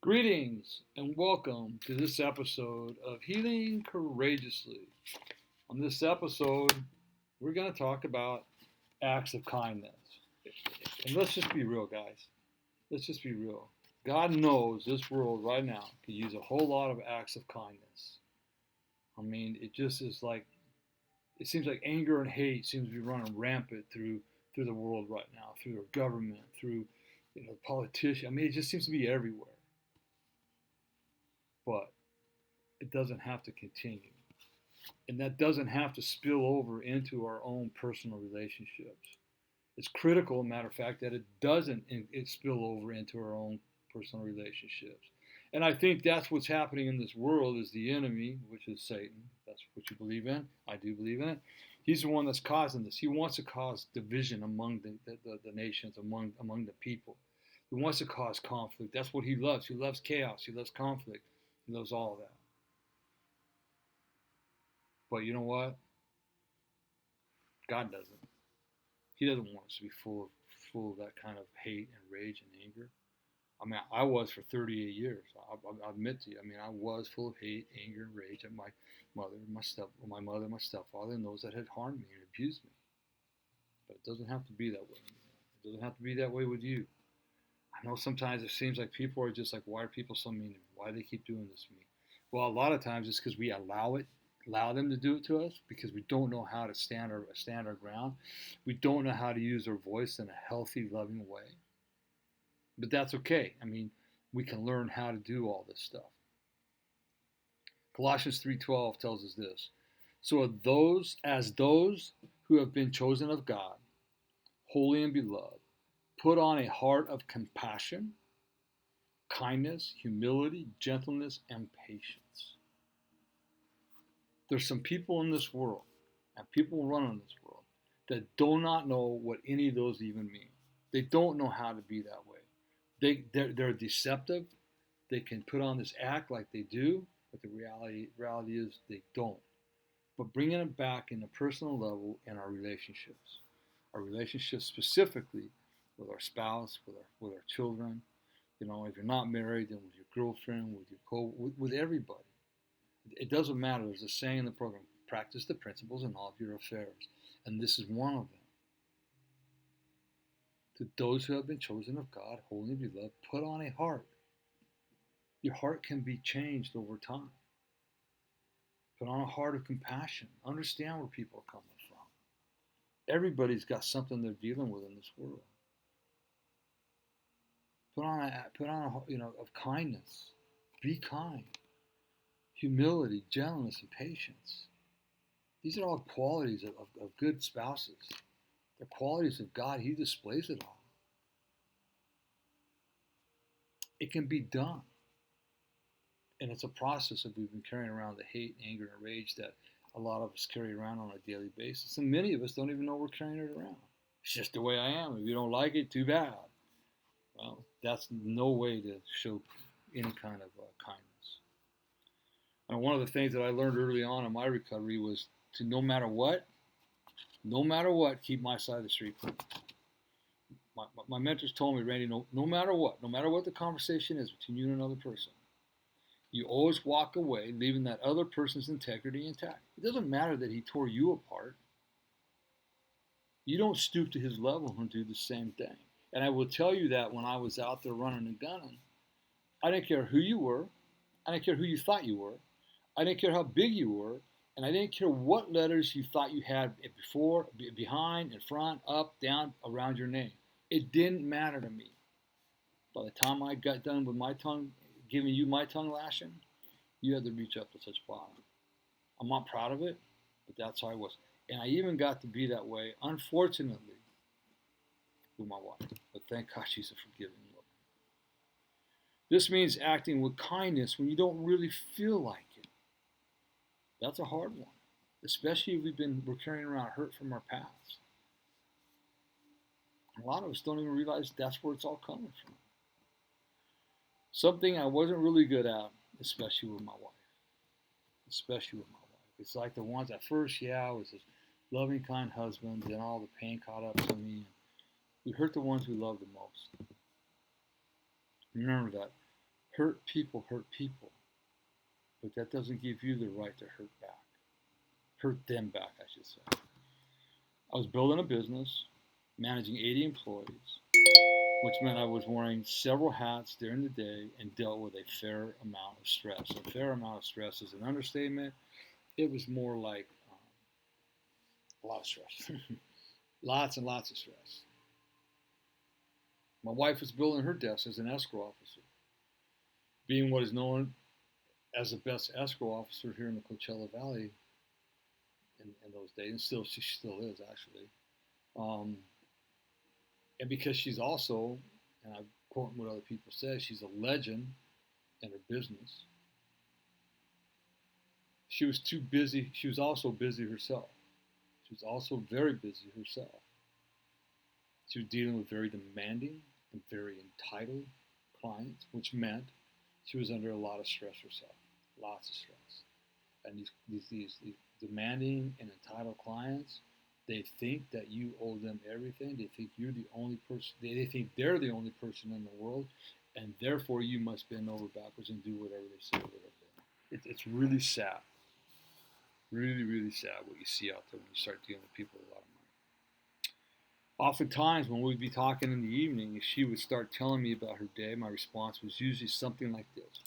Greetings and welcome to this episode of Healing Courageously. On this episode, we're going to talk about acts of kindness. And let's just be real, guys. Let's just be real. God knows this world right now could use a whole lot of acts of kindness. I mean, it just is like, it seems like anger and hate seems to be running rampant through the world right now, through our government, through politicians. I mean, it just seems to be everywhere. But it doesn't have to continue. And that doesn't have to spill over into our own personal relationships. It's critical, matter of fact, that it doesn't spill over into our own personal relationships. And I think that's what's happening in this world is the enemy, which is Satan. That's what you believe in. I do believe in it. He's the one that's causing this. He wants to cause division among the nations, among the people. He wants to cause conflict. That's what he loves. He loves chaos. He loves conflict. He loves all of that. But you know what? God doesn't. He doesn't want us to be full of that kind of hate and rage and anger. I mean, I was for 38 years. I admit to you. I mean, I was full of hate, anger, and rage at my mother, my stepfather, and those that had harmed me and abused me. But it doesn't have to be that way anymore. It doesn't have to be that way with you. I know sometimes it seems like people are just like, why are people so mean to me? Why do they keep doing this to me? Well, a lot of times it's because we allow them to do it to us because we don't know how to stand our ground. We don't know how to use our voice in a healthy, loving way. But that's okay. I mean, we can learn how to do all this stuff. Colossians 3:12 tells us this. So as those who have been chosen of God, holy and beloved, put on a heart of compassion, kindness, humility, gentleness, and patience. There's some people in this world, and people running this world, that do not know what any of those even mean. They don't know how to be that way. They're deceptive. They can put on this act like they do, but the reality is they don't. But bringing it back in a personal level in our relationships specifically with our spouse, with our children. If you're not married, then with your girlfriend, with everybody. It doesn't matter. There's a saying in the program: practice the principles in all of your affairs, and this is one of them. To those who have been chosen of God, holy and beloved, put on a heart. Your heart can be changed over time. Put on a heart of compassion. Understand where people are coming from. Everybody's got something they're dealing with in this world. Put on a of kindness. Be kind. Humility, gentleness, and patience. These are all qualities of good spouses. They're qualities of God. He displays it all. It can be done. And it's a process of we've been carrying around the hate, anger, and rage that a lot of us carry around on a daily basis. And many of us don't even know we're carrying it around. It's just the way I am. If you don't like it, too bad. Well, that's no way to show any kind of kindness. And one of the things that I learned early on in my recovery was to no matter what, keep my side of the street clean. My mentors told me, Randy, no matter what the conversation is between you and another person, you always walk away leaving that other person's integrity intact. It doesn't matter that he tore you apart. You don't stoop to his level and do the same thing. And I will tell you that when I was out there running and gunning, I didn't care who you were. I didn't care who you thought you were. I didn't care how big you were. And I didn't care what letters you thought you had before, behind, in front, up, down, around your name. It didn't matter to me. By the time I got done with my tongue, giving you my tongue lashing, you had to reach up to touch bottom. I'm not proud of it, but that's how I was. And I even got to be that way, unfortunately, with my wife. But thank God she's a forgiving Lord. This means acting with kindness when you don't really feel like it. That's a hard one, especially if we're carrying around hurt from our past. A lot of us don't even realize that's where it's all coming from. Something I wasn't really good at, especially with my wife. It's like the ones at first, I was this loving, kind husband, then all the pain caught up to me. We hurt the ones we love the most. Remember that. Hurt people, but that doesn't give you the right to hurt them back, I should say. I was building a business, managing 80 employees, which meant I was wearing several hats during the day and dealt with a fair amount of stress. A fair amount of stress is an understatement. It was more like a lot of stress, lots and lots of stress. My wife was building her desk as an escrow officer, being what is known as the best escrow officer here in the Coachella Valley in those days, and she still is actually. And because she's also, and I'm quoting what other people say, she's a legend in her business. She was too busy. She was also busy herself. She was also very busy herself. She was dealing with very demanding and very entitled clients, which meant she was under a lot of stress herself, lots of stress. And these demanding and entitled clients, they think that you owe them everything. They think you're the only person. They think they're the only person in the world, and therefore you must bend over backwards and do whatever they say. It's really sad. Really, really sad what you see out there when you start dealing with people with a lot of money. Oftentimes, when we'd be talking in the evening, she would start telling me about her day. My response was usually something like this: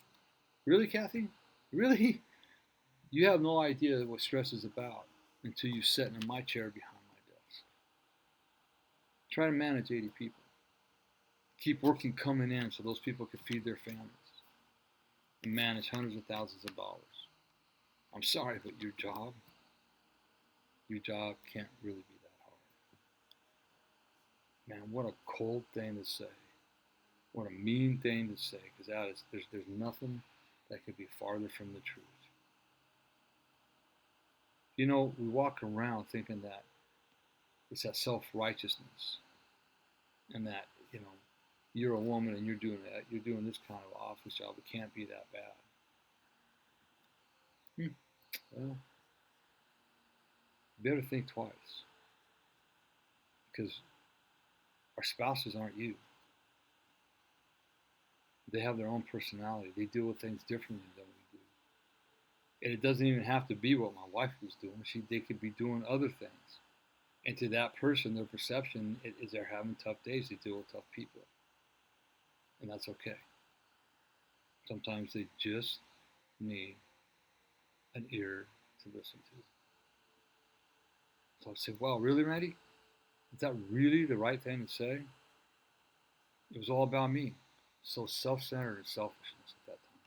"Really, Kathy? Really? You have no idea what stress is about until you sit in my chair behind my desk. Try to manage 80 people. Keep working coming in so those people can feed their families and manage hundreds of thousands of dollars. I'm sorry, but your job can't really be that hard." Man, what a cold thing to say. What a mean thing to say, because there's nothing that could be farther from the truth. You know, we walk around thinking that it's that self-righteousness and that, you're a woman and you're doing this kind of office job. It can't be that bad. Well, you better think twice, because our spouses aren't you. They have their own personality. They deal with things differently than we do. And it doesn't even have to be what my wife was doing. They could be doing other things. And to that person, their perception is they're having tough days. They deal with tough people. And that's okay. Sometimes they just need an ear to listen to. So I said, "Well, really, Randy? Is that really the right thing to say?" It was all about me. So self-centered and selfishness at that time.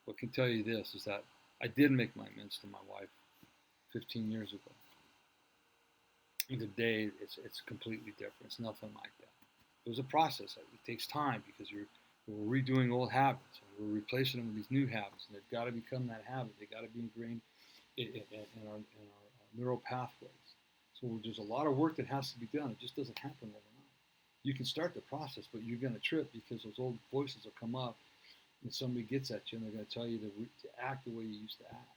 What I can tell you this is that I did make my amends to my wife 15 years ago. And today, it's completely different. It's nothing like that. It was a process. It takes time because we're redoing old habits and we're replacing them with these new habits, and they've got to become that habit. They've got to be ingrained in our neural pathways. So there's a lot of work that has to be done. It just doesn't happen overnight. You can start the process, but you're going to trip because those old voices will come up and somebody gets at you and they're going to tell you to act the way you used to act.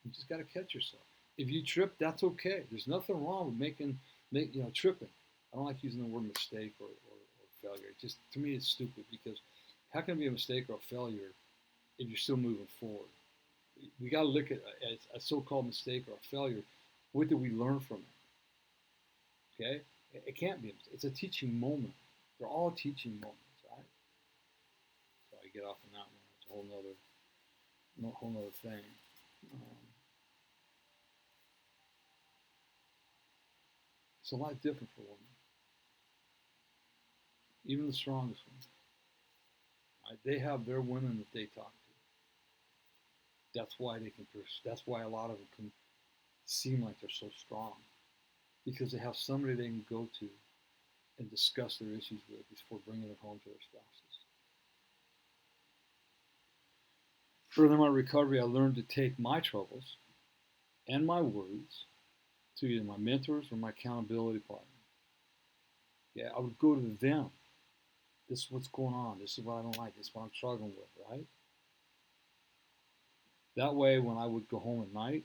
You just got to catch yourself. If you trip, that's okay. There's nothing wrong with tripping. I don't like using the word mistake or failure. To me, it's stupid, because how can it be a mistake or a failure if you're still moving forward? We got to look at a so-called mistake or a failure. What did we learn from it? Okay? It can't be a mistake. It's a teaching moment. They're all teaching moments, right? So I get off on that one. It's a whole nother thing. It's a lot different for women. Even the strongest women. Right? They have their women that they talk to. That's why a lot of them can seem like they're so strong, because they have somebody they can go to and discuss their issues with before bringing it home to their spouses. Further in my recovery, I learned to take my troubles and my worries to either my mentors or my accountability partner. Yeah, I would go to them. This is what's going on. This is what I don't like. This is what I'm struggling with, right? That way, when I would go home at night,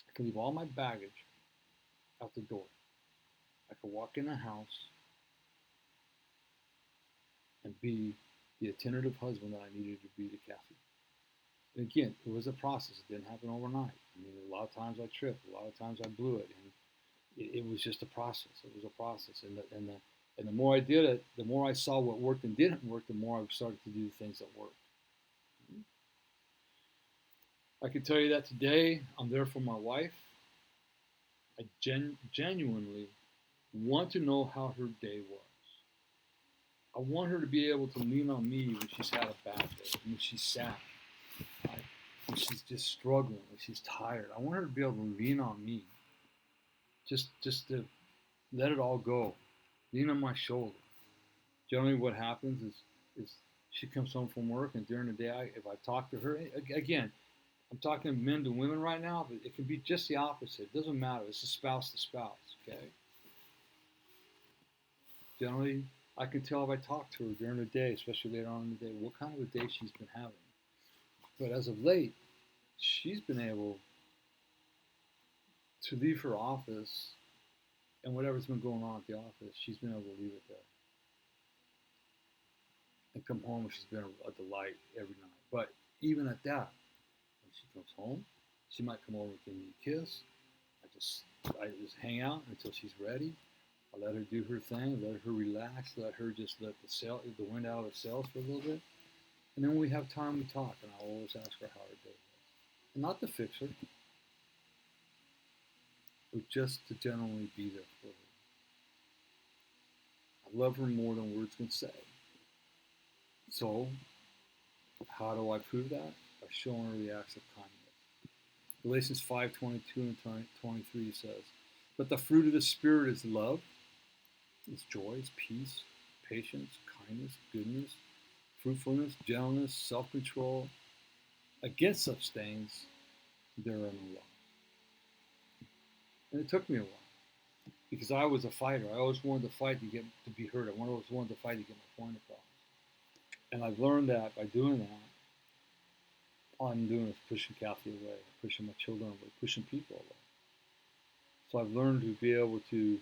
I could leave all my baggage out the door. I could walk in the house and be the attentive husband that I needed to be to Kathy. And again, it was a process. It didn't happen overnight. I mean, a lot of times I tripped. A lot of times I blew it. And it was just a process. It was a process. And the more I did it, the more I saw what worked and didn't work, the more I started to do things that worked. I can tell you that today I'm there for my wife. I genuinely want to know how her day was. I want her to be able to lean on me when she's had a bad day, when she's sad, right? When she's just struggling, when she's tired. I want her to be able to lean on me, just to let it all go, lean on my shoulder. Generally, what happens is she comes home from work, and during the day, if I talk to her again, I'm talking men to women right now, but it can be just the opposite. It doesn't matter. It's a spouse to spouse. Okay. Generally, I can tell if I talk to her during the day, especially later on in the day, what kind of a day she's been having. But as of late, she's been able to leave her office, and whatever's been going on at the office, she's been able to leave it there and come home, and she's been a delight every night. But even at that, when she comes home, she might come over and give me a kiss. I just hang out until she's ready. I let her do her thing, let her relax, let her just let the wind out of her sails for a little bit. And then when we have time, we talk, and I always ask her how her day was. And not to fix her, but just to genuinely be there for her. I love her more than words can say. So, how do I prove that? By showing her the acts of kindness. Galatians 5:22 and 23 says, "But the fruit of the Spirit is love, it's joy, it's peace, patience, kindness, goodness, fruitfulness, gentleness, self-control. Against such things, there are no laws." And it took me a while because I was a fighter. I always wanted to fight to be heard. I always wanted to fight to get my point across. And I've learned that by doing that, all I'm doing is pushing Kathy away, pushing my children away, pushing people away. So I've learned to be able to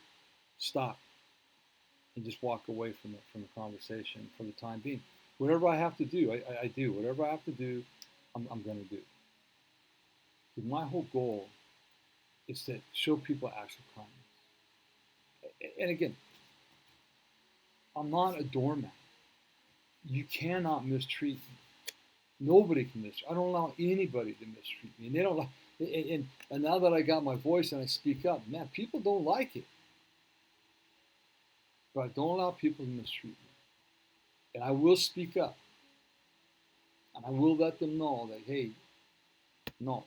stop and just walk away from the conversation for the time being. Whatever I have to do, I do. Whatever I have to do, I'm going to do. Because my whole goal is to show people acts of kindness. And again, I'm not a doormat. You cannot mistreat me. Nobody can mistreat. I don't allow anybody to mistreat me. And they don't. And now that I got my voice and I speak up, man, people don't like it. But I don't allow people to mistreat me. And I will speak up. And I will let them know that, hey, no,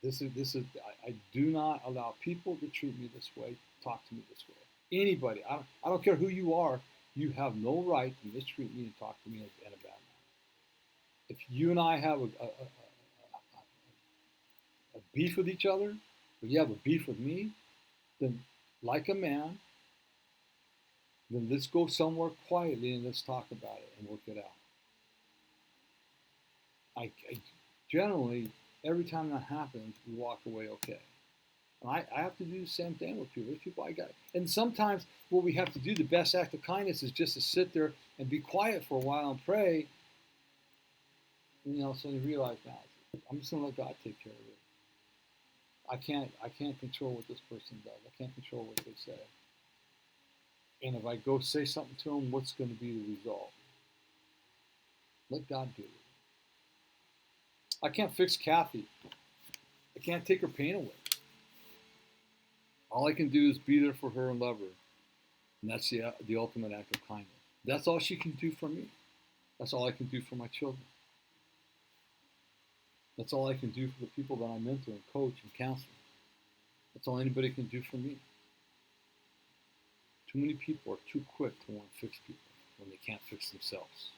I do not allow people to treat me this way, talk to me this way. Anybody, I don't care who you are, you have no right to mistreat me and talk to me in a bad manner. If you and I have a beef with each other, if you have a beef with me, then like a man, then let's go somewhere quietly and let's talk about it and work it out. I generally, every time that happens, we walk away okay. And I have to do the same thing with people. There's people I got. And sometimes what we have to do, the best act of kindness, is just to sit there and be quiet for a while and pray. And so you realize, now, I'm just going to let God take care of it. I can't control what this person does. I can't control what they say. And if I go say something to them, what's going to be the result? Let God do it. I can't fix Kathy. I can't take her pain away. All I can do is be there for her and love her. And that's the ultimate act of kindness. That's all she can do for me. That's all I can do for my children. That's all I can do for the people that I mentor and coach and counsel. That's all anybody can do for me. Too many people are too quick to want to fix people when they can't fix themselves.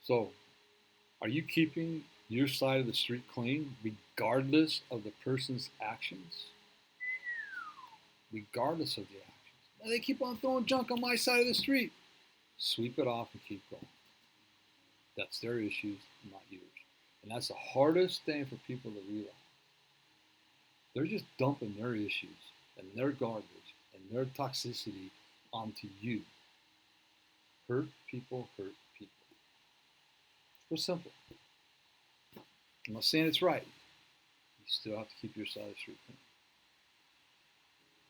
So, are you keeping your side of the street clean regardless of the person's actions? Regardless of the actions. Now, they keep on throwing junk on my side of the street. Sweep it off and keep going. That's their issues, not yours. And that's the hardest thing for people to realize. They're just dumping their issues and their garbage and their toxicity onto you. Hurt people hurt people. It's real simple. I'm not saying it's right. You still have to keep your side of the street clean.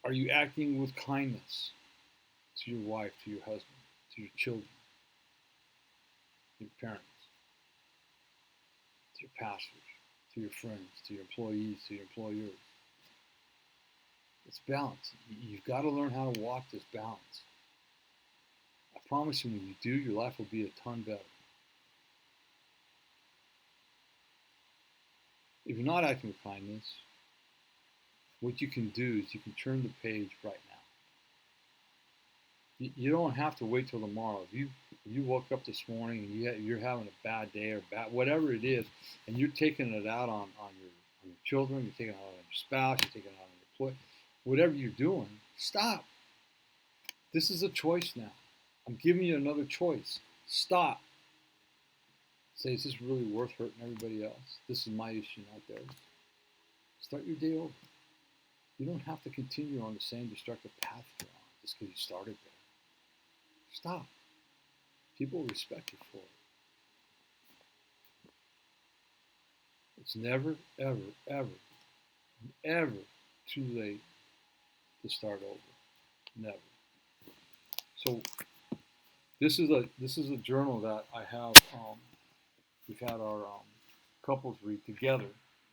Are you acting with kindness to your wife, to your husband, to your children, to your parents, to your pastors, to your friends, to your employees, to your employers? It's balance. You've got to learn how to walk this balance. I promise you, when you do, your life will be a ton better. If you're not acting with kindness, what you can do is you can turn the page right now. You don't have to wait till tomorrow. If you woke up this morning and you're having a bad day or whatever it is, and you're taking it out on your children, you're taking it out on your spouse, you're taking it out on your employee, whatever you're doing, stop. This is a choice now. I'm giving you another choice. Stop. Say, is this really worth hurting everybody else? This is my issue, not theirs. Start your day over. You don't have to continue on the same destructive path you're on just because you started there. Stop. People will respect you for it. It's never, ever, ever, ever too late to start over. Never. So this is a journal that I have. We've had our couples read together.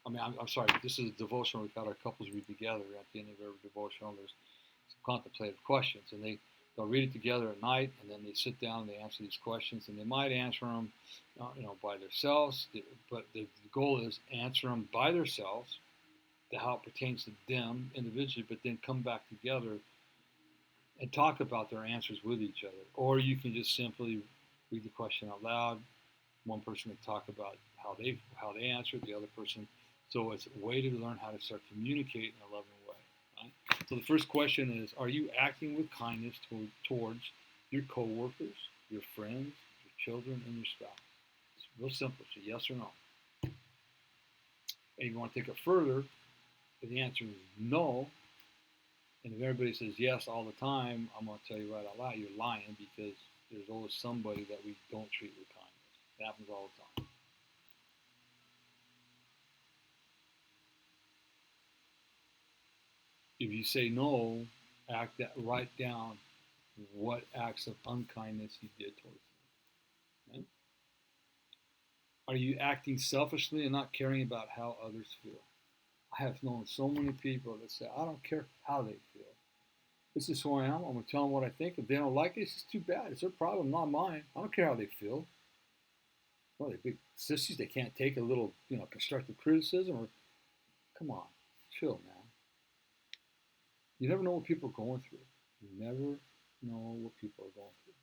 I'm sorry. This is a devotional we've had our couples read together. At the end of every devotional, there's some contemplative questions, and they'll read it together at night, and then they sit down and they answer these questions, and they might answer them, by themselves. But the goal is answer them by themselves, to how it pertains to them individually, but then come back together and talk about their answers with each other. Or you can just simply read the question out loud. One person can talk about how they answered, the other person. So it's a way to learn how to start communicating in a loving way. Right? So the first question is, are you acting with kindness towards your coworkers, your friends, your children, and your spouse? It's real simple. It's a yes or no. And if you want to take it further, if the answer is no, and if everybody says yes all the time, I'm going to tell you right out loud, you're lying, because there's always somebody that we don't treat with kindness. It happens all the time. If you say no, write down what acts of unkindness you did towards them. Okay? Are you acting selfishly and not caring about how others feel? I have known so many people that say, I don't care how they feel. This is who I am. I'm going to tell them what I think. If they don't like it, it's just too bad. It's their problem, not mine. I don't care how they feel. Well, they're big sissies. They can't take a little, constructive criticism. Or, come on, chill, man. You never know what people are going through. You never know what people are going through.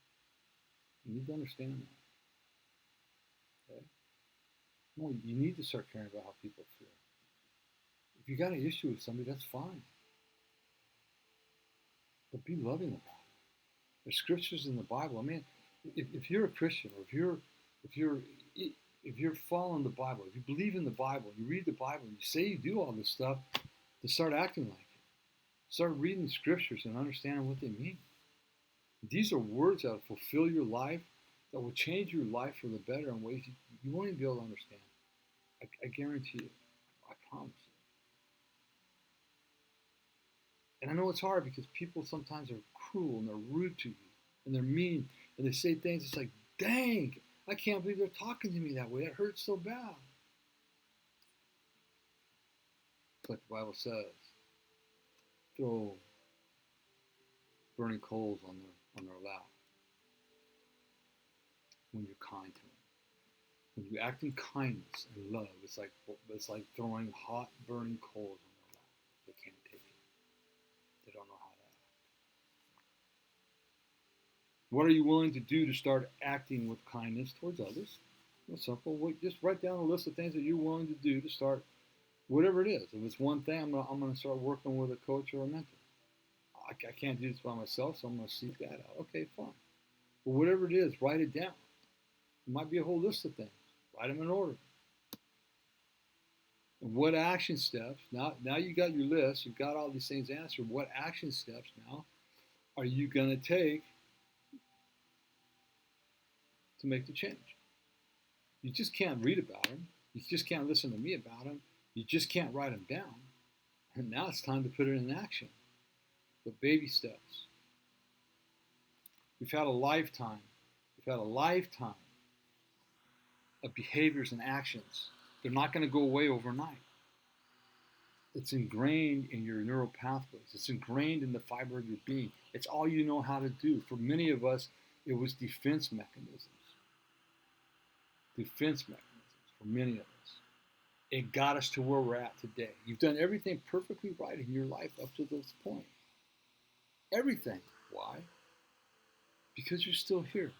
You need to understand that. Okay? No, you need to start caring about how people feel. If you got an issue with somebody, that's fine. But be loving about it. There's scriptures in the Bible. I mean, if you're a Christian, or if you're following the Bible, if you believe in the Bible, you read the Bible, and you say you do all this stuff, to start acting like it. Start reading the scriptures and understanding what they mean. These are words that will fulfill your life, that will change your life for the better in ways you won't even be able to understand. I guarantee you. I promise you. And I know it's hard because people sometimes are cruel and they're rude to you and they're mean and they say things. It's like, dang, I can't believe they're talking to me that way. It hurts so bad. It's like the Bible says, throw burning coals on their lap when you're kind to them. When you act in kindness and love, it's like throwing hot, burning coals on their lap. They can't take it. They don't know how to act. What are you willing to do to start acting with kindness towards others? It's simple. Just write down a list of things that you're willing to do to start whatever it is. If it's one thing, I'm going to start working with a coach or a mentor. I can't do this by myself, so I'm going to seek that out. Okay, fine. But whatever it is, write it down. It might be a whole list of things. Write them in order. And what action steps, now you got your list, you've got all these things answered, what action steps now are you going to take to make the change? You just can't read about them. You just can't listen to me about them. You just can't write them down. And now it's time to put it in action. The baby steps. We've had a lifetime. We've had a lifetime of behaviors and actions. They're not going to go away overnight. It's ingrained in your neural pathways. It's ingrained in the fiber of your being. It's all you know how to do. For many of us, it was defense mechanisms. Defense mechanisms for many of us. It got us to where we're at today. You've done everything perfectly right in your life up to this point. Everything. Why? Because you're still here.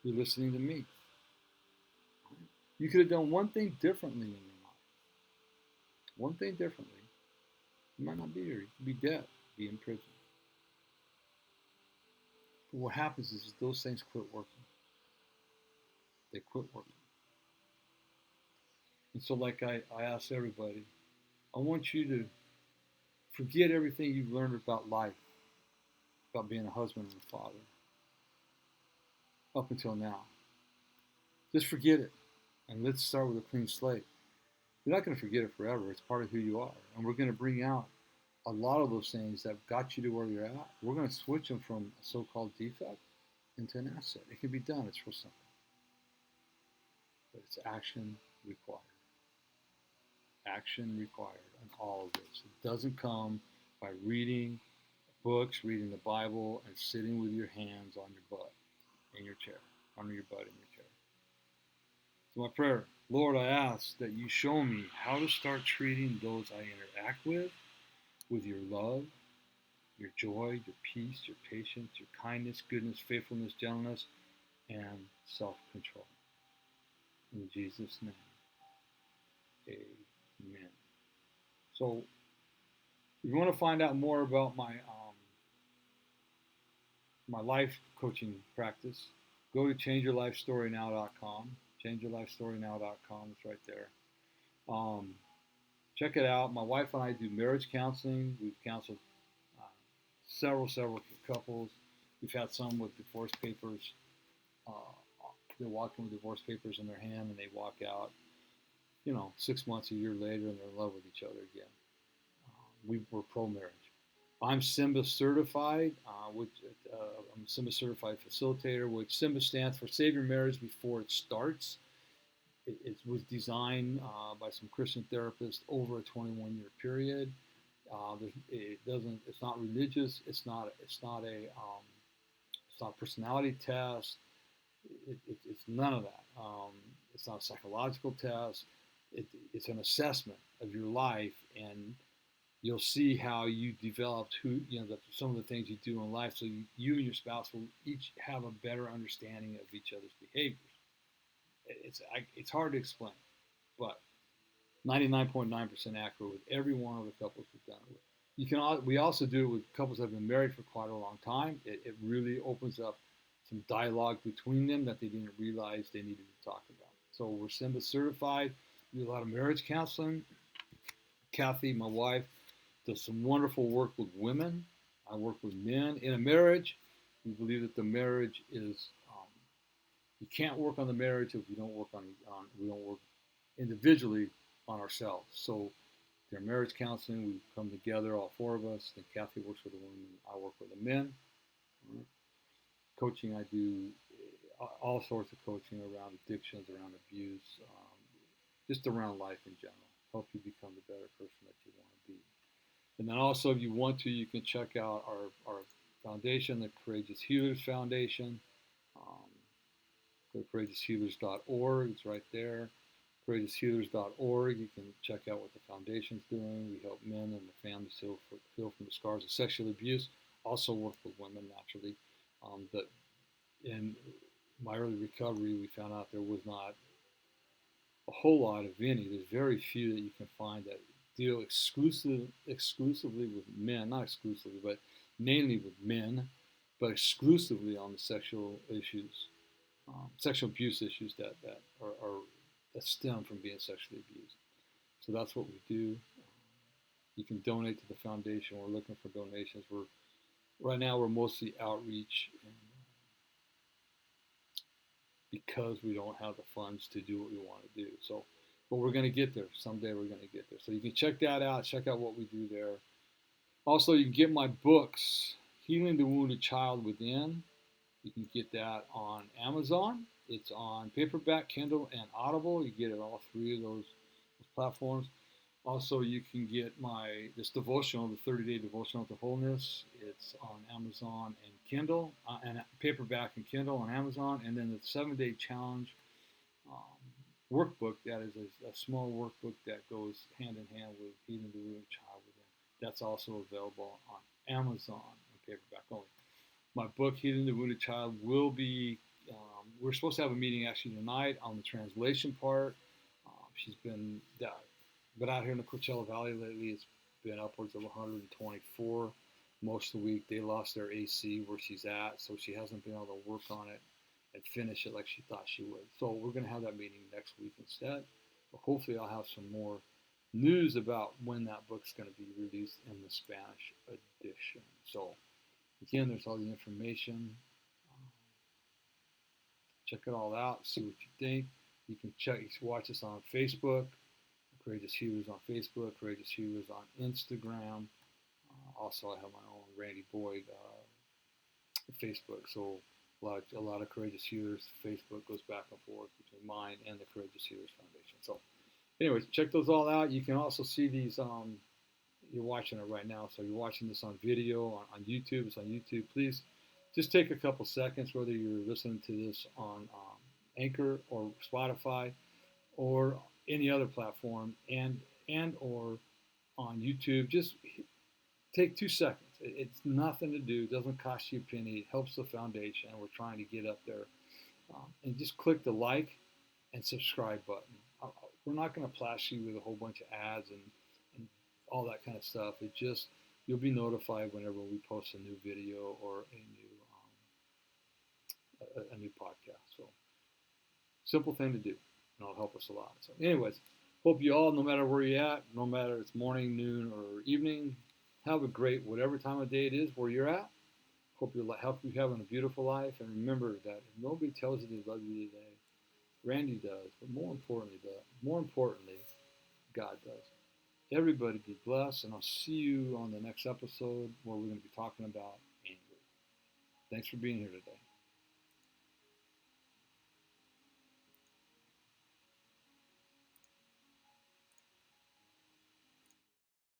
You're listening to me. You could have done one thing differently in your life. One thing differently. You might not be here. You could be dead, be in prison. But what happens is those things quit working. They quit working. And so like I ask everybody, I want you to forget everything you've learned about life, about being a husband and a father, up until now. Just forget it. And let's start with a clean slate. You're not going to forget it forever. It's part of who you are. And we're going to bring out a lot of those things that got you to where you're at. We're going to switch them from a so-called defect into an asset. It can be done. It's real simple. But it's action required. Action required on all of this. It doesn't come by reading books, reading the Bible, and sitting with your hands on your butt in your chair, under your butt in your chair. So my prayer, Lord, I ask that you show me how to start treating those I interact with your love, your joy, your peace, your patience, your kindness, goodness, faithfulness, gentleness, and self-control. In Jesus' name, amen. So if you want to find out more about my life coaching practice, go to changeyourlifestorynow.com. Changeyourlifestorynow.com. It's right there. Check it out. My wife and I do marriage counseling. We've counseled several couples. We've had some with divorce papers. They're walking with divorce papers in their hand, and they walk out, 6 months, a year later, and they're in love with each other again. We're pro-marriage. I'm SIMBA certified, I'm a SIMBA certified facilitator, which SIMBA stands for Save Your Marriage Before It Starts. It was designed by some Christian therapists over a 21-year period. It's not religious. It's not a personality test. It's none of that. It's not a psychological test. It's an assessment of your life, and you'll see how you developed some of the things you do in life, so you and your spouse will each have a better understanding of each other's behaviors. It's hard to explain, but 99.9% accurate with every one of the couples we've done it with. We also do it with couples that have been married for quite a long time. It really opens up some dialogue between them that they didn't realize they needed to talk about. So we're SIMBA certified. We do a lot of marriage counseling. Kathy, my wife, does some wonderful work with women. I work with men. In a marriage, we believe that the marriage is, you can't work on the marriage if we don't work we don't work individually on ourselves. So during marriage counseling, we come together, all four of us. Then Kathy works with the women, I work with the men. Coaching, I do all sorts of coaching around addictions, around abuse, just around life in general. Help you become the better person that you want to be. And then also, if you want to, you can check out our foundation, the Courageous Healers Foundation. Go to courageoushealers.org. It's right there. courageoushealers.org. You can check out what the foundation's doing. We help men and the families heal from the scars of sexual abuse. Also work with women, naturally. But in my early recovery, we found out there was not a whole lot of any. There's very few that you can find that deal exclusively with men, not exclusively, but mainly with men, but exclusively on the sexual issues, sexual abuse issues that stem from being sexually abused. So that's what we do. You can donate to the foundation. We're looking for donations. Right now, we're mostly outreach, and because we don't have the funds to do what we want to do. So, but we're going to get there. Someday we're going to get there. So you can check that out. Check out what we do there. Also, you can get my books, Healing the Wounded Child Within. You can get that on Amazon. It's on paperback, Kindle, and Audible. You get it all three of those platforms. Also, you can get this devotional, the 30-day devotional to wholeness. It's on Amazon and Kindle, and paperback and Kindle on Amazon. And then the 7-day challenge um, workbook. That is a small workbook that goes hand in hand with Healing the Wounded Child Within. That's also available on Amazon in paperback only. My book, Healing the Wounded Child, will be. We're supposed to have a meeting actually tonight on the translation part. She's been out here in the Coachella Valley lately. It's been upwards of 124 most of the week. They lost their AC where she's at, so she hasn't been able to work on it and finish it like she thought she would. So we're going to have that meeting next week instead. But hopefully, I'll have some more news about when that book's going to be released in the Spanish edition. So again, there's all the information. Check it all out. See what you think. You can watch us on Facebook. Courageous Healers on Facebook. Courageous Healers on Instagram. Also, I have my own Randy Boyd Facebook. So a lot of Courageous Healers. Facebook goes back and forth between mine and the Courageous Healers Foundation. So, anyways, check those all out. You can also see these. You're watching it right now, so you're watching this on video on YouTube. It's on YouTube. Please just take a couple seconds, whether you're listening to this on Anchor or Spotify or any other platform, and or on YouTube. Just take 2 seconds. It's nothing to do. It doesn't cost you a penny. It helps the foundation. We're trying to get up there. And just click the like and subscribe button. We're not going to plaster you with a whole bunch of ads and all that kind of stuff. It just, you'll be notified whenever we post a new video or a new podcast. So simple thing to do, and it'll help us a lot. So anyways, hope you all, no matter where you're at, no matter it's morning, noon, or evening, have a great whatever time of day it is where you're at. Hope you're having a beautiful life, and remember that if nobody tells you they love you today, Randy does, but more importantly, God does. Everybody be blessed, and I'll see you on the next episode where we're going to be talking about anger. Thanks for being here today.